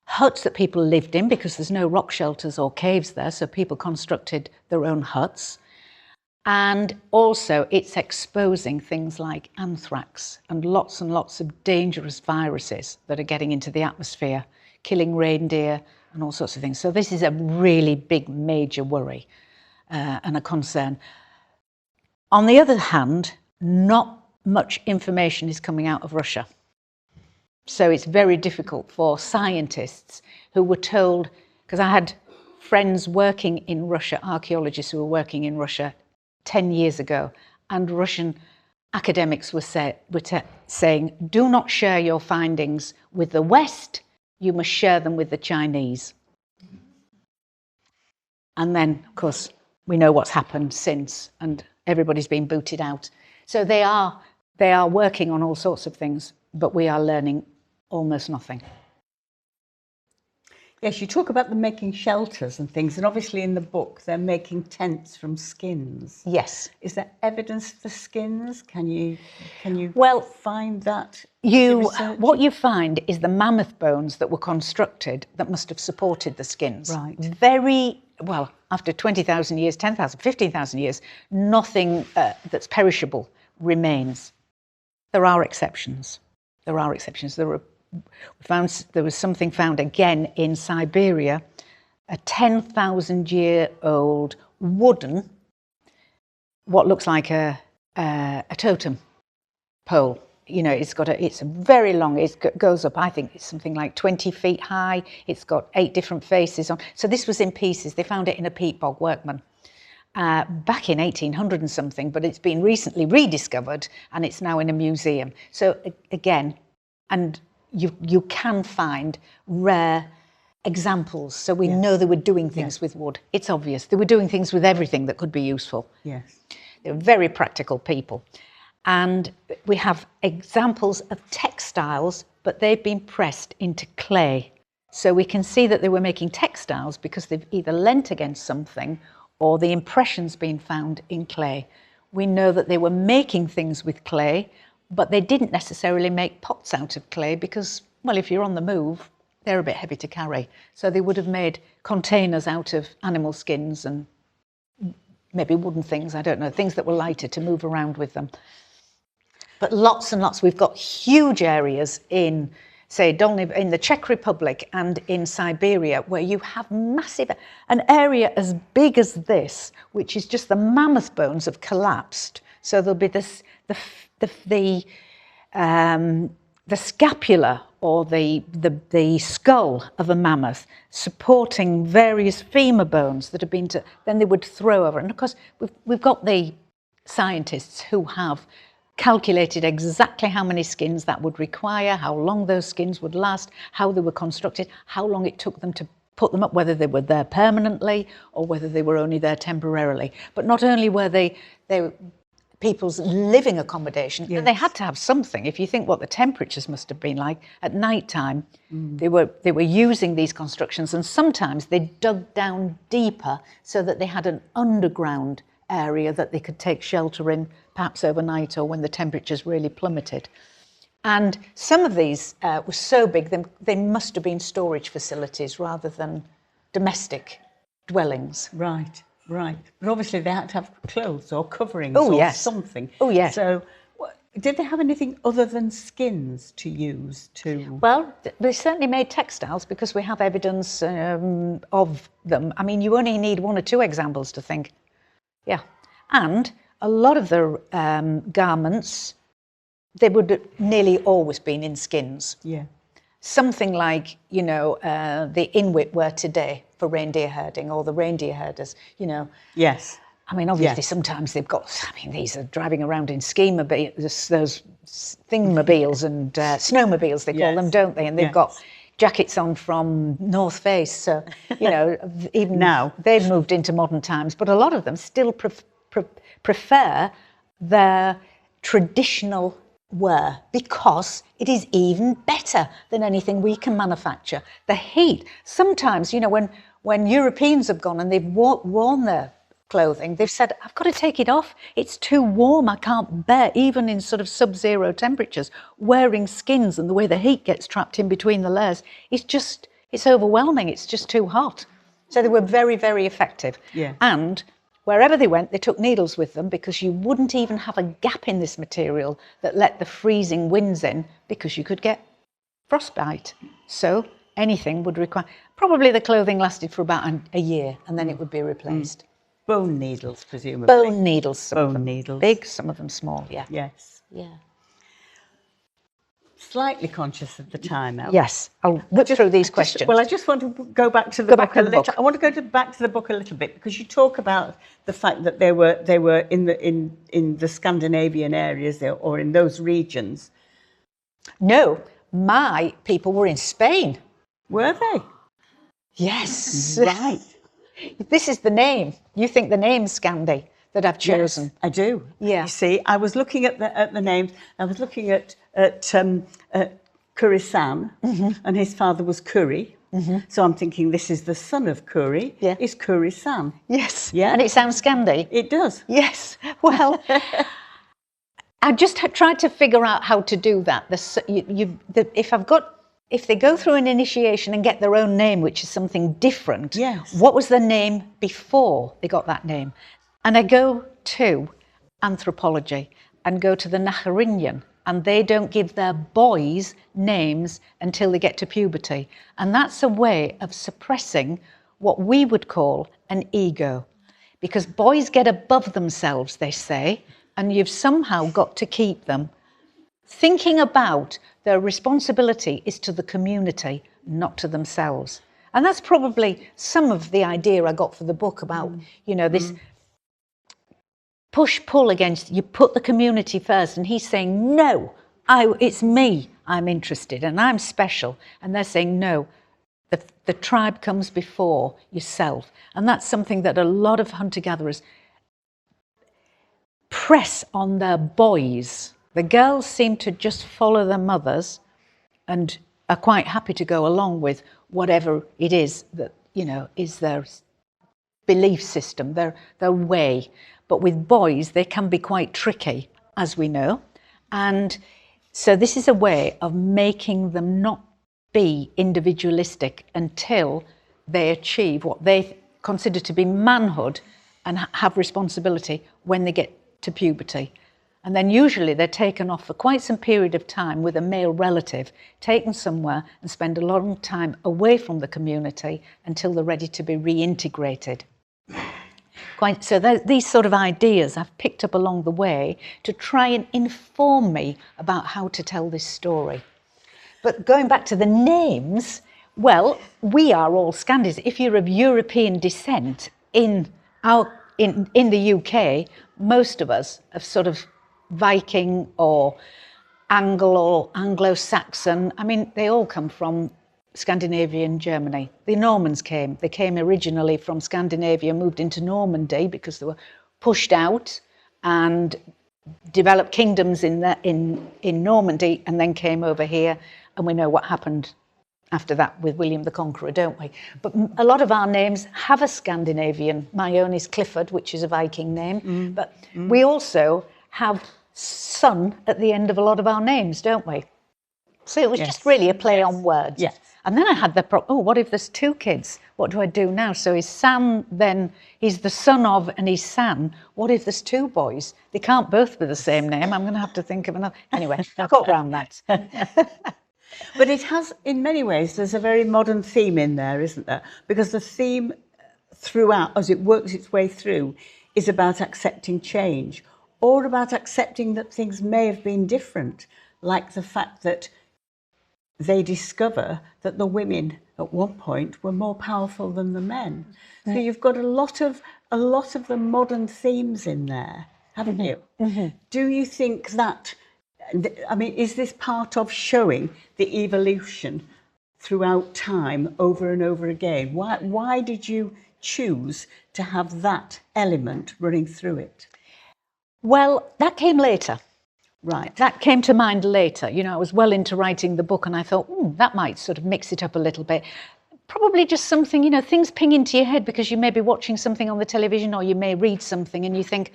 huts that people lived in, because there's no rock shelters or caves there, so people constructed their own huts. And also it's exposing things like anthrax and lots of dangerous viruses that are getting into the atmosphere, killing reindeer and all sorts of things. So this is a really big, major worry and a concern. On the other hand, not much information is coming out of Russia. So it's very difficult for scientists who were told, because I had friends working in Russia, archaeologists who were working in Russia 10 years ago, and Russian academics were saying, do not share your findings with the West, you must share them with the Chinese. And then, of course, we know what's happened since, and everybody's been booted out. So they are working on all sorts of things, but we are learning almost nothing. Yes, you talk about them making shelters and things, and obviously in the book they're making tents from skins. Yes. Is there evidence for skins? Can you find that? What you find is the mammoth bones that were constructed that must have supported the skins. Right. Very well, after 20,000 years, 10,000, 15,000 years, nothing that's perishable remains. There are exceptions. There was something found again in Siberia, a 10,000-year-old wooden, what looks like a totem pole. It's very long. It goes up. I think it's something like 20 feet high. It's got 8 different faces on. So this was in pieces. They found it in a peat bog, workman, back in 1800 and something. But it's been recently rediscovered, and it's now in a museum. So again, and you can find rare examples. So we know they were doing things with wood. It's obvious. They were doing things with everything that could be useful. Yes. They were very practical people. And we have examples of textiles, but they've been pressed into clay. So we can see that they were making textiles because they've either leant against something or the impression's been found in clay. We know that they were making things with clay, but they didn't necessarily make pots out of clay because, well, if you're on the move, they're a bit heavy to carry. So they would have made containers out of animal skins and maybe wooden things, I don't know, things that were lighter to move around with them. But lots and lots. We've got huge areas in, say, in the Czech Republic and in Siberia, where you have massive, an area as big as this, which is just the mammoth bones have collapsed. So there'll be this, the scapula or the skull of a mammoth supporting various femur bones that have been then they would throw over. And of course, we've got the scientists who have calculated exactly how many skins that would require, how long those skins would last, how they were constructed, how long it took them to put them up, whether they were there permanently or whether they were only there temporarily. But not only were they people's living accommodation, yes, and they had to have something. If you think what the temperatures must have been like at night time, they were using these constructions, and sometimes they dug down deeper so that they had an underground area that they could take shelter in, perhaps overnight or when the temperatures really plummeted. And some of these were so big, they must have been storage facilities rather than domestic dwellings. Right. Right, but obviously they had to have clothes or coverings or yes, something. Oh yes. So, did they have anything other than skins to use to? Well, they certainly made textiles because we have evidence of them. I mean, you only need one or two examples to think. Yeah, and a lot of the garments, they would have nearly always been in skins. Yeah. Something like, you know, the Inuit wear today for reindeer herding, or the reindeer herders, you know. Yes. I mean, obviously, sometimes they've got, I mean, these are driving around in ski-mobiles, those thingmobiles and snowmobiles, they call them, don't they? And they've got jackets on from North Face. So, you know, even now they've moved into modern times, but a lot of them still prefer their traditional wear because it is even better than anything we can manufacture. The heat, sometimes, you know, when Europeans have gone and they've worn their clothing, they've said, I've got to take it off. It's too warm. I can't bear, even in sort of sub-zero temperatures, wearing skins and the way the heat gets trapped in between the layers. It's overwhelming. It's just too hot. So they were very, very effective. Yeah. And wherever they went, they took needles with them because you wouldn't even have a gap in this material that let the freezing winds in because you could get frostbite. So anything would require, probably the clothing lasted for about a year and then it would be replaced. Bone needles, presumably. Bone needles, some of them needles. big, some of them small, yeah. Yes. Yeah. Slightly conscious of the time, Elle. Yes, I'll whip through these questions. I just want to go back to the book a little. I want to go back to the book a little bit because you talk about the fact that they were in the Scandinavian areas or in those regions. No, my people were in Spain. Were they? Yes. Right. This is the name. You think the name's Scandi that I've chosen? Yes, I do. Yeah. You see, I was looking at the names. I was looking at Kurisan, and his father was Kuri. So I'm thinking this is the son of Kuri. Yeah. Is Kurisan? Yes. Yeah. And it sounds Scandi. It does. Yes. Well, I just tried to figure out how to do that. If they go through an initiation and get their own name, which is something different, yes, what was their name before they got that name? And I go to anthropology and go to the Nacharinyan, and they don't give their boys names until they get to puberty. And that's a way of suppressing what we would call an ego. Because boys get above themselves, they say, and you've somehow got to keep them thinking about their responsibility is to the community, not to themselves. And that's probably some of the idea I got for the book about, you know, this push-pull against, you put the community first, and he's saying, no, it's me, I'm interested, and I'm special. And they're saying, no, the tribe comes before yourself. And that's something that a lot of hunter-gatherers press on their boys. The girls seem to just follow their mothers and are quite happy to go along with whatever it is that, is their belief system, their way. But with boys, they can be quite tricky, as we know. And so this is a way of making them not be individualistic until they achieve what they consider to be manhood and have responsibility when they get to puberty. And then usually they're taken off for quite some period of time with a male relative, taken somewhere and spend a long time away from the community until they're ready to be reintegrated. So these sort of ideas I've picked up along the way to try and inform me about how to tell this story. But going back to the names, well, we are all Scandis. If you're of European descent in the UK, most of us are sort of Viking or Anglo-Saxon. I mean, they all come from Scandinavian Germany. The Normans came. They came originally from Scandinavia, moved into Normandy because they were pushed out and developed kingdoms in Normandy, and then came over here. And we know what happened after that with William the Conqueror, don't we? But a lot of our names have a Scandinavian. My own is Clifford, which is a Viking name. But we also have son at the end of a lot of our names, don't we? So it was just really a play on words. Yes. And then I had what if there's two kids? What do I do now? So his son, then he's the son of, and he's San. What if there's two boys? They can't both be the same name. I'm going to have to think of another. Anyway, I got round that. But it has, in many ways, there's a very modern theme in there, isn't there? Because the theme throughout, as it works its way through, is about accepting change, or about accepting that things may have been different, like the fact that they discover that the women at one point were more powerful than the men. So you've got a lot of the modern themes in there, haven't you? Mm-hmm. Do you think that, I mean, is this part of showing the evolution throughout time over and over again? Why did you choose to have that element running through it? Well, that came later. Right. That came to mind later. I was well into writing the book and I thought, that might sort of mix it up a little bit. Probably just something, things ping into your head because you may be watching something on the television or you may read something and you think,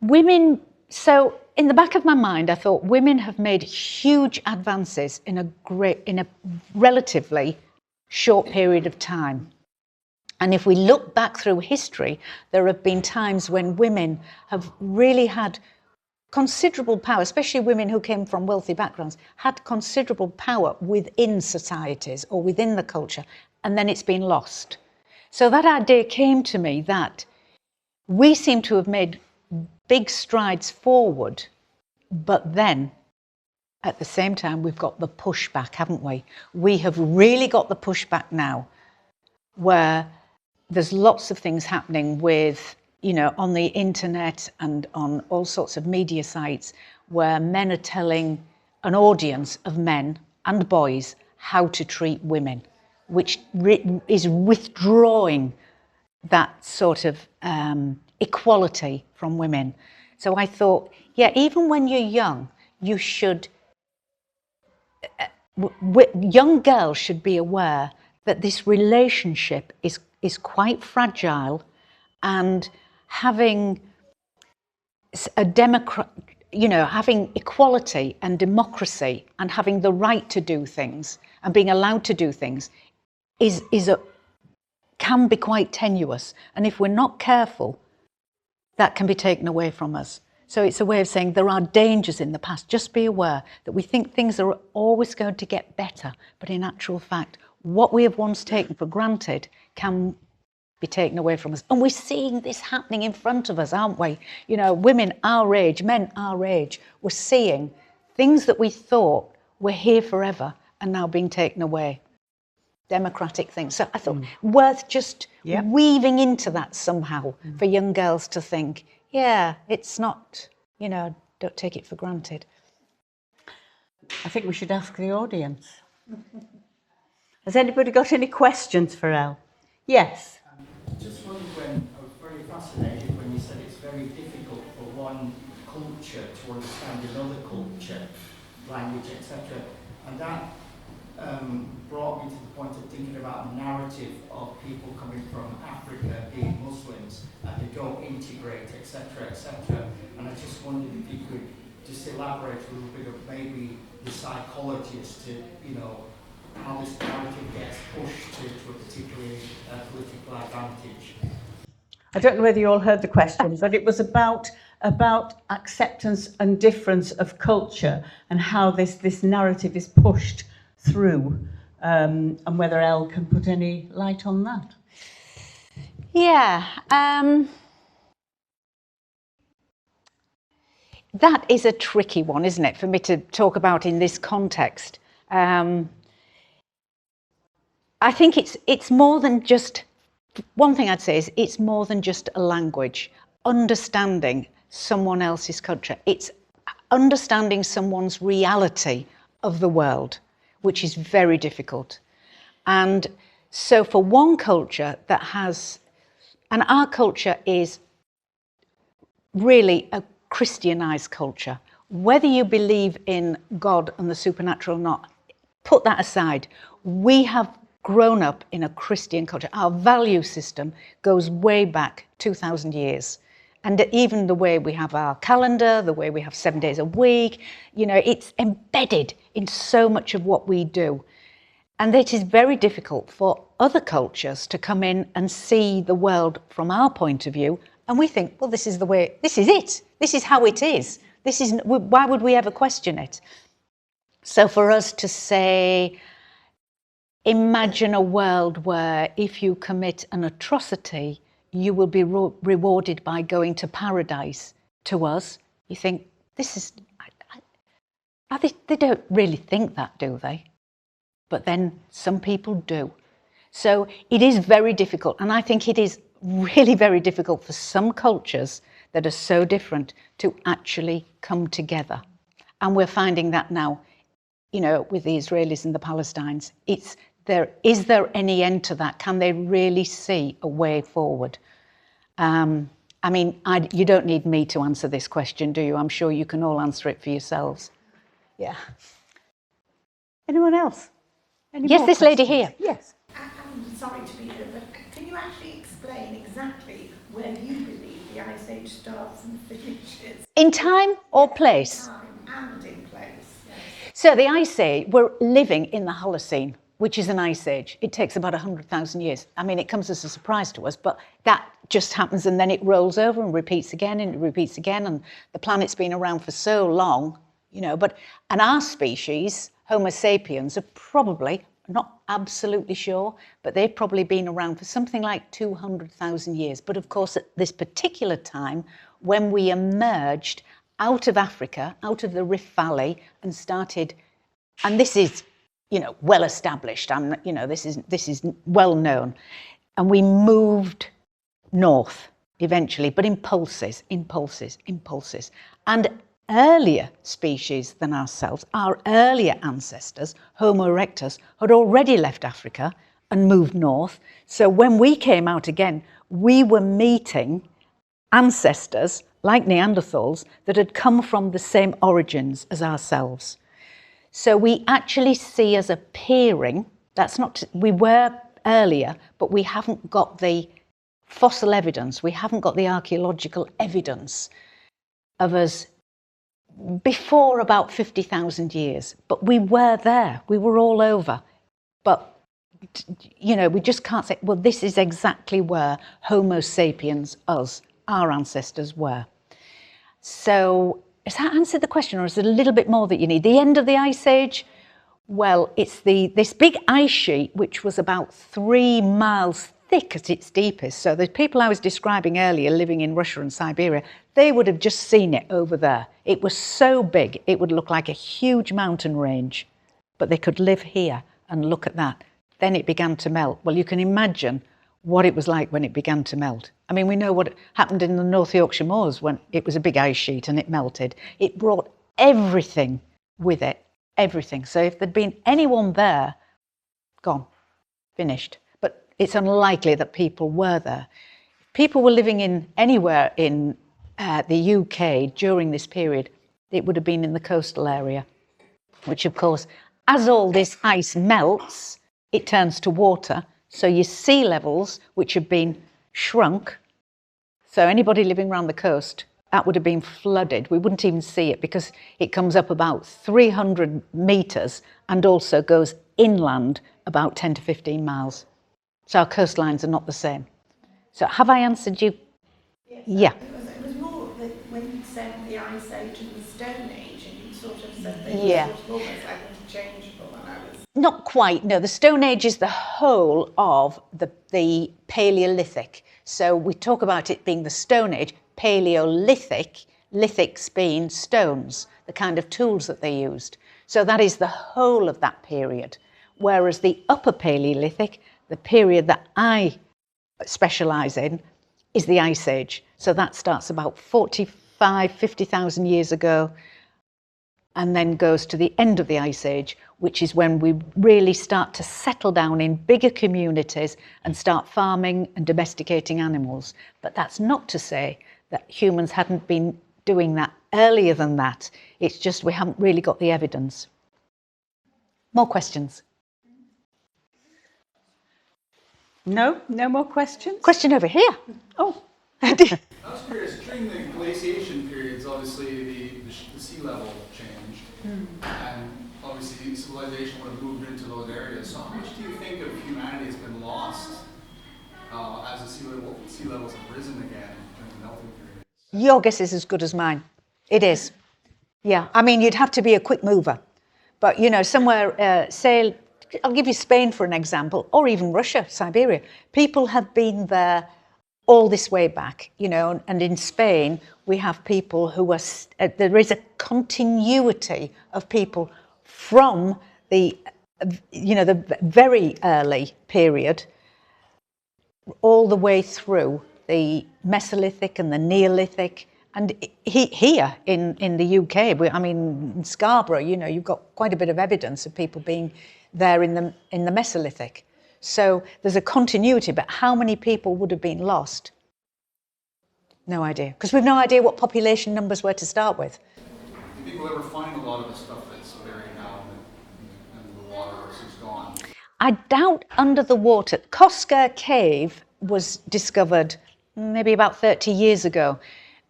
women... So in the back of my mind, I thought women have made huge advances in a relatively short period of time. And if we look back through history, there have been times when women have really had considerable power, especially women who came from wealthy backgrounds, had considerable power within societies or within the culture, and then it's been lost. So that idea came to me that we seem to have made big strides forward, but then at the same time, we've got the pushback, haven't we? We have really got the pushback now where there's lots of things happening with, on the internet and on all sorts of media sites where men are telling an audience of men and boys how to treat women, which is withdrawing that sort of equality from women. So I thought, even when you're young, you should, young girls should be aware that this relationship is quite fragile, and having having equality and democracy and having the right to do things and being allowed to do things can be quite tenuous. And if we're not careful, that can be taken away from us. So it's a way of saying there are dangers in the past. Just be aware that we think things are always going to get better, but in actual fact, what we have once taken for granted can be taken away from us. And we're seeing this happening in front of us, aren't we? Women our age, men our age, we're seeing things that we thought were here forever and now being taken away. Democratic things. So I thought worth just weaving into that somehow for young girls to think, it's not, don't take it for granted. I think we should ask the audience. Has anybody got any questions for Elle? Yes. Just wondered when, I was very fascinated when you said it's very difficult for one culture to understand another culture, language, etc. And that brought me to the point of thinking about the narrative of people coming from Africa being Muslims and they don't integrate, etc., etc. And I just wondered if you could just elaborate a little bit of maybe the psychology as to, you know, how this narrative gets pushed to a particularly political advantage. I don't know whether you all heard the question, but it was about acceptance and difference of culture and how this narrative is pushed through, and whether Elle can put any light on that. Yeah, that is a tricky one, isn't it, for me to talk about in this context. I think it's more than just, one thing I'd say is it's more than just a language. Understanding someone else's culture, it's understanding someone's reality of the world, which is very difficult. And so for one culture that has, and our culture is really a Christianized culture, whether you believe in God and the supernatural or not, put that aside. We have grown up in a Christian culture. Our value system goes way back 2,000 years. And even the way we have our calendar, the way we have 7 days a week, you know, it's embedded in so much of what we do. And it is very difficult for other cultures to come in and see the world from our point of view. And we think, well, this is the way, this is it. This is how it is. This is, why would we ever question it? So for us to say, imagine a world where if you commit an atrocity, you will be rewarded by going to paradise. To us, you think, this is, they don't really think that, do they? But then some people do. So it is very difficult. And I think it is really very difficult for some cultures that are so different to actually come together. And we're finding that now, you know, with the Israelis and the Palestinians. Is there any end to that? Can they really see a way forward? I mean, you don't need me to answer this question, do you? I'm sure you can all answer it for yourselves. Yeah. Anyone else? Yes, this lady here. Yes. I'm sorry to be here, but can you actually explain exactly where you believe the Ice Age starts and finishes? In time or place? Time and in place. Yes. So the Ice Age, we're living in the Holocene, which is an ice age. It takes about 100,000 years. I mean, it comes as a surprise to us, but that just happens and then it rolls over and repeats again and it repeats again. And the planet's been around for so long, you know, and our species, Homo sapiens, are probably, not absolutely sure, but they've probably been around for something like 200,000 years. But of course, at this particular time, when we emerged out of Africa, out of the Rift Valley and started, and this is, you know, well established. You know, this is well known, and we moved north eventually, but in pulses. And earlier species than ourselves, our earlier ancestors, Homo erectus, had already left Africa and moved north. So when we came out again, we were meeting ancestors like Neanderthals that had come from the same origins as ourselves. So we actually see as appearing, we were earlier, but we haven't got the fossil evidence, we haven't got the archaeological evidence of us before about 50,000 years. But we were there, we were all over. But, you know, we just can't say, well, this is exactly where Homo sapiens, us, our ancestors were. So, has that answered the question, or is there a little bit more that you need? The end of the Ice Age? Well, it's this big ice sheet, which was about 3 miles thick at its deepest. So the people I was describing earlier living in Russia and Siberia, they would have just seen it over there. It was so big, it would look like a huge mountain range. But they could live here and look at that. Then it began to melt. Well, you can imagine what it was like when it began to melt. I mean, we know what happened in the North Yorkshire Moors when it was a big ice sheet and it melted. It brought everything with it, everything. So if there'd been anyone there, gone, finished. But it's unlikely that people were there. If people were living in anywhere in the UK during this period, it would have been in the coastal area, which of course, As all this ice melts, it turns to water. So your sea levels, which have been shrunk, so anybody living around the coast, that would have been flooded. We wouldn't even see it because it comes up about 300 metres and also goes inland about 10 to 15 miles. So our coastlines are not the same. So have I answered you? Yes, Yeah. It was more that when you said the Ice Age and the Stone Age, and you sort of said they Yeah. were sort of almost like interchangeable, and I was... Not quite, no. The Stone Age is the whole of the Paleolithic. So we talk about it being the Stone Age, Paleolithic, lithics being stones, the kind of tools that they used. So that is the whole of that period. Whereas the Upper Paleolithic, the period that I specialise in, is the Ice Age. So that starts about 45, 50,000 years ago, and then goes to the end of the Ice Age, which is when we really start to settle down in bigger communities and start farming and domesticating animals. But that's not to say that humans hadn't been doing that earlier than that. It's just we haven't really got the evidence. More questions? No more questions? Question over here. Oh. I was curious, during the glaciation periods, obviously the sea level changed, and obviously civilization would have moved into those areas. So how much do you think of humanity has been lost as the sea levels have risen again in the melting period? Your guess is as good as mine. It is. Yeah, I mean, you'd have to be a quick mover. But, you know, somewhere, say, I'll give you Spain for an example, or even Russia, Siberia. People have been there all this way back, you know, and in Spain, we have people who are, there is a continuity of people from the, you know, the very early period all the way through the Mesolithic and the Neolithic. And here in the UK, I mean, in Scarborough, you know, you've got quite a bit of evidence of people being there in the Mesolithic. So there's a continuity, but how many people would have been lost? No idea, because we've no idea what population numbers were to start with. Do you think we'll ever find a lot of the stuff that's buried now in the water is gone? I doubt under the water. Coscar Cave was discovered maybe about 30 years ago.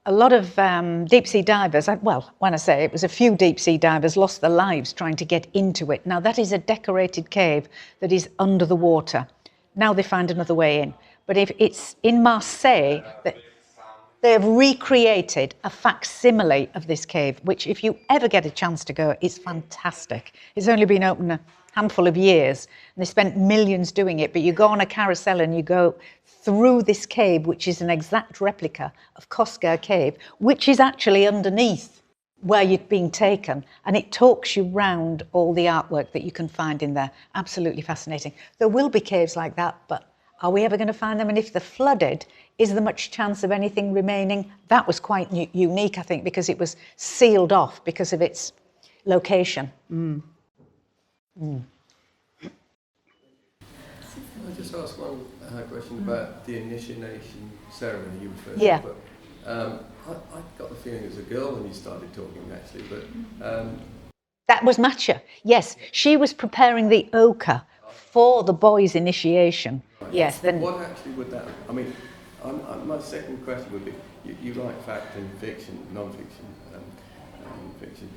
A lot of deep sea divers, well, when I say it was a few deep sea divers lost their lives trying to get into it. Now that is a decorated cave that is under the water. Now they find another way in. But if it's in Marseille, they have recreated a facsimile of this cave, which if you ever get a chance to go, is fantastic. It's only been open a handful of years and they spent millions doing it, but you go on a carousel and you go through this cave, which is an exact replica of Coscar Cave, which is actually underneath where you'd been taken, and it talks you round all the artwork that you can find in there. Absolutely fascinating. There will be caves like that, but are we ever going to find them? And if they're flooded, is there much chance of anything remaining? That was quite unique, I think, because it was sealed off because of its location. Can I just ask one question about the initiation ceremony you referred Yeah. to? But I got the feeling it was a girl when you started talking, actually. But That was Matcha. Yes, she was preparing the ochre for the boys' initiation. Yes. Then what actually would that? I mean, my second question would be: you write fact and fiction, non-fiction, fiction.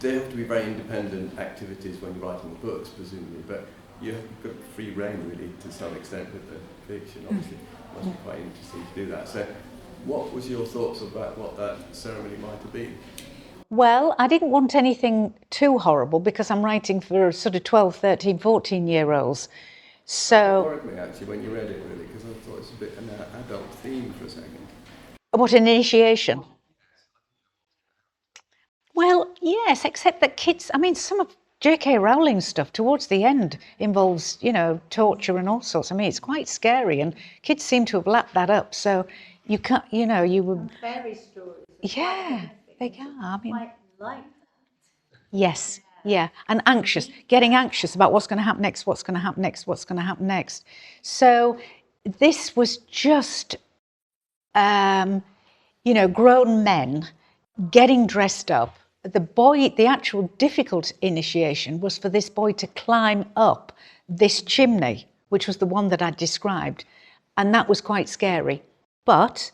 They have to be very independent activities when you're writing the books, presumably, but you've got free rein, really, to some extent with the fiction. Obviously, it must be quite interesting to do that. So, what was your thoughts about what that ceremony might have been? Well, I didn't want anything too horrible because I'm writing for sort of 12, 13, 14-year-olds. It So, worried me, actually, when you read it, really, because I thought it's a bit an adult theme for a second. what an initiation? Well, yes, except that kids, I mean, some of J.K. Rowling's stuff towards the end involves, you know, torture and all sorts. I mean, it's quite scary, and kids seem to have lapped that up. So you can't, you know, you would. Fairy stories. Yeah, they can. I mean, Quite like that. yes, yeah, and anxious, getting anxious about what's going to happen next, what's going to happen next, what's going to happen next. So this was just, you know, grown men getting dressed up the actual difficult initiation was for this boy to climb up this chimney, which was the one that I described. And that was quite scary. But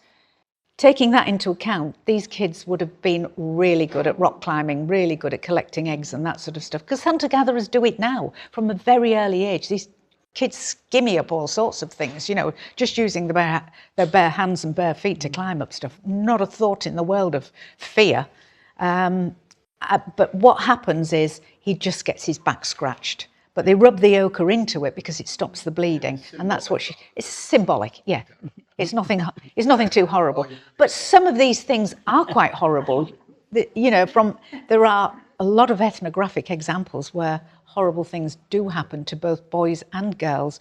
taking that into account, these kids would have been really good at rock climbing, really good at collecting eggs and that sort of stuff. Because hunter-gatherers do it now from a very early age. These kids skimmy up all sorts of things, you know, just using their bare hands and bare feet to climb up stuff. Not a thought in the world of fear. But what happens is he just gets his back scratched. But they rub the ochre into it because it stops the bleeding. And that's what it's symbolic, yeah. It's nothing too horrible. But some of these things are quite horrible. You know, there are a lot of ethnographic examples where horrible things do happen to both boys and girls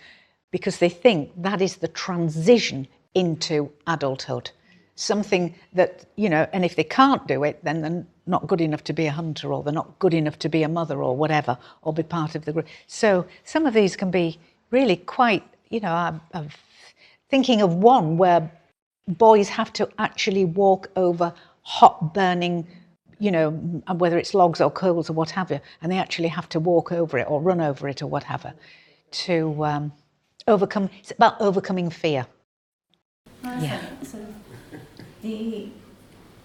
because they think that is the transition into adulthood. Something that, you know, and if they can't do it, then they're not good enough to be a hunter, or they're not good enough to be a mother or whatever, or be part of the group. So some of these can be really quite, you know, I'm thinking of one where boys have to actually walk over hot burning, you know, whether it's logs or coals or what have you, and they actually have to walk over it or run over it or whatever to overcome. It's about overcoming fear. Yeah. So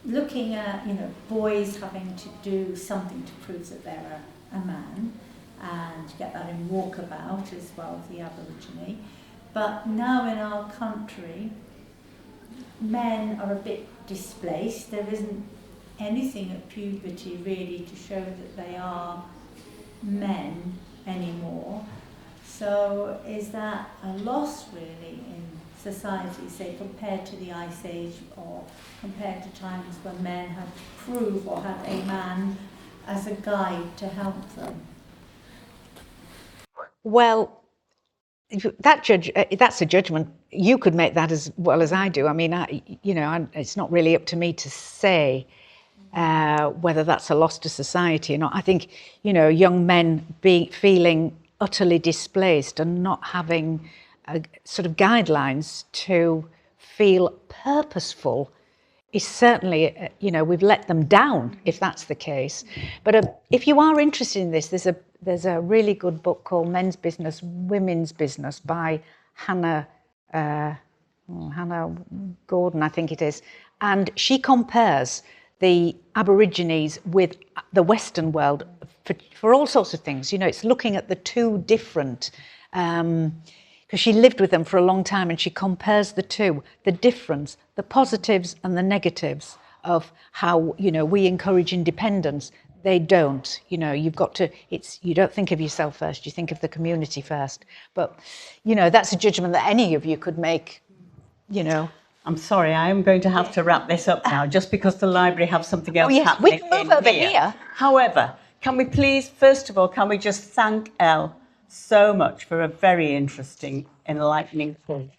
looking at, you know, boys having to do something to prove that they're a man, and get that in Walkabout as well as the Aborigine. But now in our country, men are a bit displaced. There isn't anything at puberty really to show that they are men anymore. So is that a loss really in society, say, compared to the Ice Age, or compared to times when men had to prove or had a man as a guide to help them? Well, that's a judgment. You could make that as well as I do. I mean, it's not really up to me to say whether that's a loss to society or not. I think, you know, young men feeling utterly displaced and not having sort of guidelines to feel purposeful is certainly, you know, we've let them down if that's the case. But if you are interested in this, there's a really good book called Men's Business, Women's Business by Hannah Gordon, I think it is. And she compares the Aborigines with the Western world for all sorts of things. You know, it's looking at the two different, because she lived with them for a long time, and she compares the two, the difference, the positives and the negatives of how, you know, we encourage independence. They don't. You know, you've got to, you don't think of yourself first, you think of the community first. But, you know, that's a judgment that any of you could make, you know. I'm sorry, I am going to have to wrap this up now, just because the library have something else happening. We can move over here. However, can we please, first of all, can we just thank Elle so much for a very interesting, enlightening talk.